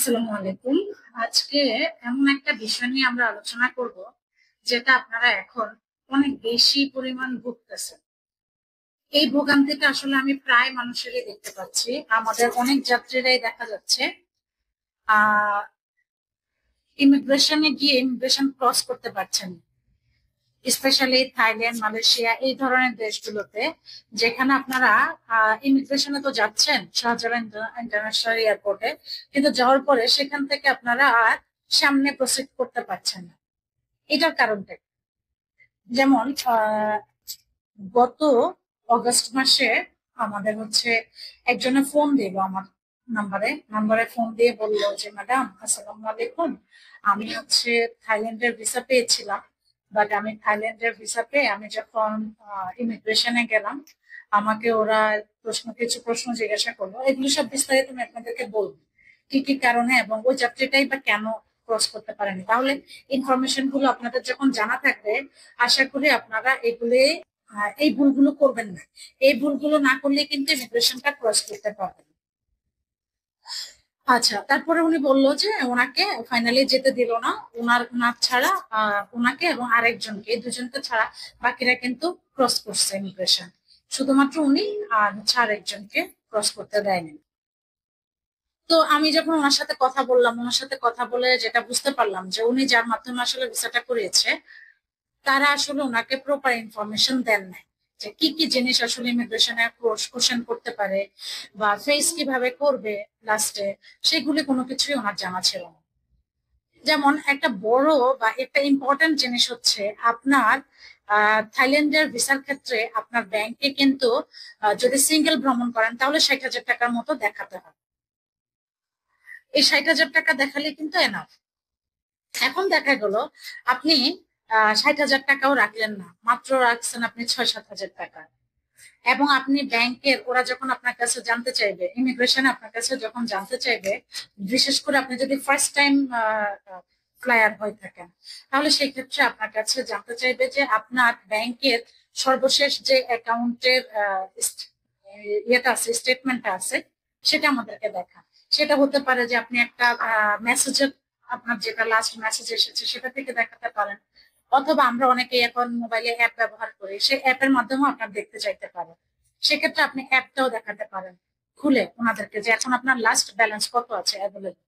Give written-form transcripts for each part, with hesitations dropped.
আসসালামু আলাইকুম। আজকে এমন একটা বিষয় নিয়ে আমরা আলোচনা করব, যেটা আপনারা এখন অনেক বেশি পরিমাণ ভুগতেছেন। এই ভোগান্তিটা আসলে আমি প্রায় মানুষেরই দেখতে পাচ্ছি। আমাদের অনেক যাত্রীরাই দেখা যাচ্ছে আহ ইমিগ্রেশনে গিয়ে ইমিগ্রেশন ক্রস করতে পারছেন, স্পেশালি থাইল্যান্ড, মালয়েশিয়া এই ধরনের দেশগুলোতে, যেখানে আপনারা ইমিগ্রেশনে তো যাচ্ছেন শাহজালাল ইন্টারন্যাশনাল এয়ারপোর্টে, কিন্তু যাওয়ার পরে সেখান থেকে আপনারা আর সামনে প্রসিড করতে পারছেন না। এটার কারণটা কি? যেমন গত অগস্ট মাসে আমাদের একজনে ফোন দিল আমার নাম্বারে ফোন দিয়ে বললো যে, ম্যাডাম আসসালামু আলাইকুম, আমি থাইল্যান্ডের ভিসা পেয়েছিলাম, বাট আমি থাইল্যান্ডের ভিসা পেয়ে আমি যখন ইমিগ্রেশনে গেলাম, আমাকে ওরা কিছু প্রশ্ন জিজ্ঞাসা করলো। এগুলো সব বিস্তারিত আমি আপনাদেরকে বলবো, কি কি কারণে এবং ওই যাত্রীটাই বা কেন ক্রস করতে পারেনি। তাহলে ইনফরমেশন গুলো আপনাদের যখন জানা থাকবে, আশা করি আপনারা এই ভুলগুলো করবেন না। এই ভুলগুলো না করলে কিন্তু ইমিগ্রেশনটা ক্রস করতে পারবেন। আচ্ছা, তারপরে উনি বললো যে ওনাকে ফাইনালি যেতে দিল না। ওনার ছাড়া ওনাকে এবং আরেকজনকে, এই দুজনকে ছাড়া বাকিরা কিন্তু ক্রস করছে ইমিগ্রেশন। শুধুমাত্র উনি আর আরেকজনকে ক্রস করতে দেয়নি। তো আমি যখন ওনার সাথে কথা বললাম, ওনার সাথে কথা বলে যেটা বুঝতে পারলাম যে উনি যার মাধ্যমে আসলে ভিসাটা করিয়েছে, তারা আসলে ওনাকে প্রপার ইনফরমেশন দেন নাই যে কি কি জিনিস আসলে ইমিগ্রেশনে কোশ্চেন করতে পারে বা ফেস কিভাবে করবে লাস্টে, সেগুলি কোনো কিছুই ওনার জানা ছিল না। যেমন একটা বড় বা একটা ইম্পর্টেন্ট জিনিস আপনার থাইল্যান্ডের ভিসার ক্ষেত্রে আপনার ব্যাংকে কিন্তু যদি সিঙ্গেল ভ্রমণ করেন তাহলে 60,000 টাকার মতো দেখাতে হয়। এই 60,000 টাকা দেখালে কিন্তু এনাফ। এখন দেখা গেল আপনি 60,000 টাকাও রাখলেন না, মাত্র রাখছেন আপনি 6-7 হাজার টাকা। এবং আপনি ব্যাংকের, ওরা যখন আপনার কাছে জানতে চাইবে, ইমিগ্রেশন আপনার কাছে যখন জানতে চাইবে, বিশেষ করে আপনি যদি ফার্স্ট টাইম ফ্লায়ার হয়ে থাকেন, তাহলে সেই ক্ষেত্রে আপনার কাছে জানতে চাইবে যে আপনার ব্যাংকের সর্বশেষ যে অ্যাকাউন্টের ইয়েটা আছে, স্টেটমেন্টটা আছে, সেটা আমাদেরকে দেখান। সেটা হতে পারে যে আপনি একটা মেসেজের, আপনার যেটা লাস্ট মেসেজ এসেছে সেটা থেকে দেখাতে পারেন, অথবা আমরা অনেকে এখন মোবাইলে অ্যাপ ব্যবহার করি, সেই অ্যাপের মাধ্যমেও আপনার দেখতে চাইতে পারেন। সেক্ষেত্রে আপনি অ্যাপটাও দেখাতে পারেন খুলে ওনাদেরকে, যে এখন আপনার লাস্ট ব্যালেন্স কত আছে অ্যাভেলেবল।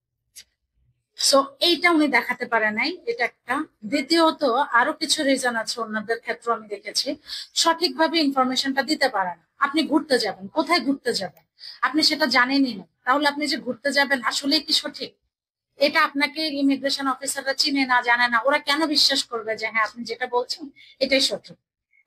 সো এইটা উনি দেখাতে পারে নাই, এটা একটা। দ্বিতীয়ত, আরো কিছু রিজন আছে ওনাদের ক্ষেত্রে আমি দেখেছি, সঠিকভাবে ইনফরমেশনটা দিতে পারে না। আপনি ঘুরতে যাবেন, কোথায় ঘুরতে যাবেন আপনি সেটা জানেনই না, তাহলে আপনি যে ঘুরতে যাবেন আসলেই কি সঠিক? এটা আপনাকে ইমিগ্রেশন অফিসাররা চিনে না, জানে না, ওরা কেন বিশ্বাস করবে যে হ্যাঁ আপনি যেটা বলছেন এটাই সঠিক?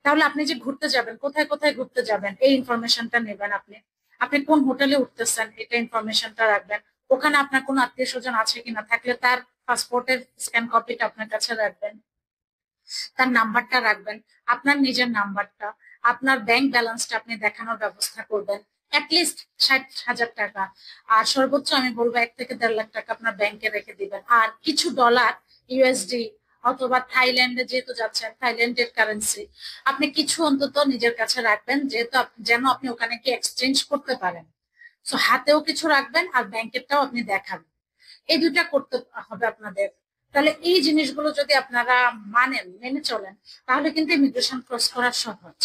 তাহলে আপনি যে ঘুরতে যাবেন, কোথায় কোথায় ঘুরতে যাবেন এই ইনফরমেশনটা নেবেন। আপনি আপনি কোন হোটেলে উঠতেছেন এটা ইনফরমেশনটা রাখবেন। ওখানে আপনার কোনো আত্মীয় স্বজন আছে কিনা, থাকলে তার পাসপোর্টের স্ক্যান কপিটা আপনার কাছে রাখবেন, তার নাম্বারটা রাখবেন, আপনার নিজের নাম্বারটা, আপনার ব্যাংক ব্যালেন্সটা আপনি দেখানোর ব্যবস্থা করবেন। অ্যাটলিস্ট 60,000 টাকা, আর সর্বোচ্চ আমি বলবো 1 থেকে 1.5 লাখ টাকা আপনার ব্যাংকে রেখে দিবেন। আর কিছু ডলার, ইউএসডি অথবা থাইল্যান্ডে যেহেতু যাচ্ছেন, থাইল্যান্ডের কারেন্সি আপনি কিছু অন্তত নিজের কাছে রাখবেন, যেহেতু যেন আপনি ওখানে কি এক্সচেঞ্জ করতে পারেন। সো হাতেও কিছু রাখবেন আর ব্যাংকেরটাও আপনি দেখাবেন। এই দুইটা করতে হবে আপনাদের। তাহলে এই জিনিসগুলো যদি আপনারা মেনে চলেন, তাহলে কিন্তু ইমিগ্রেশন ক্রস করা সহজ।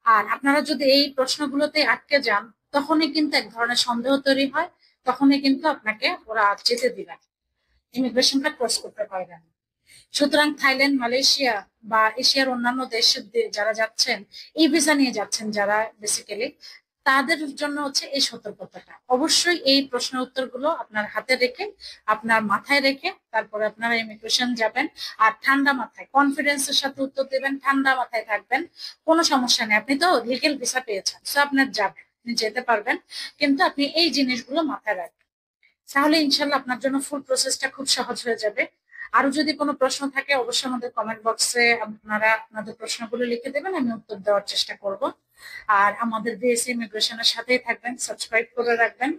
আর আপনারা যদি এই প্রশ্নগুলোতে আটকে যান, তখনই কিন্তু এক ধরনের সন্দেহ তৈরি হয়, তখনই কিন্তু আপনাকে ওরা যেতে দিবে, ইমিগ্রেশনটা ক্রস করতে পারবেন। সুতরাং থাইল্যান্ড, মালয়েশিয়া বা এশিয়ার অন্যান্য দেশে যারা যাচ্ছেন, এই ভিসা নিয়ে যাচ্ছেন যারা, বেসিক্যালি তাদের জন্য এই সতর্কতাটা। অবশ্যই এই প্রশ্নের উত্তরগুলো আপনার হাতে রেখে, আপনার মাথায় রেখে তারপরে আপনারা ইমিগ্রেশন যাবেন। আর ঠান্ডা মাথায়, কনফিডেন্সের সাথে উত্তর দেবেন, ঠান্ডা মাথায় থাকবেন। কোনো সমস্যা নেই, আপনি তো লিগেল ভিসা পেয়েছেন, সো আপনার যাবেন, আপনি যেতে পারবেন। কিন্তু আপনি এই জিনিসগুলো মাথায় রাখবেন, তাহলে ইনশাল্লাহ আপনার জন্য ফুল প্রসেসটা খুব সহজ হয়ে যাবে। আরো যদি কোনো প্রশ্ন থাকে অবশ্যই আমাদের কমেন্ট বক্সে আপনারা আপনাদের প্রশ্নগুলো লিখে দেবেন, আমি উত্তর দেওয়ার চেষ্টা করব। আর আমাদের বিএসসি ইমিগ্রেশনের সাথেই থাকবেন, সাবস্ক্রাইব করে রাখবেন।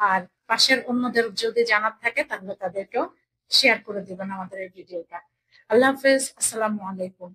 আর পাশের অন্যদের যদি জানার থাকে তাহলে তাদেরকেও শেয়ার করে দিবেন আমাদের এই ভিডিওটা। আল্লাহ হাফেজ, আসসালামু আলাইকুম।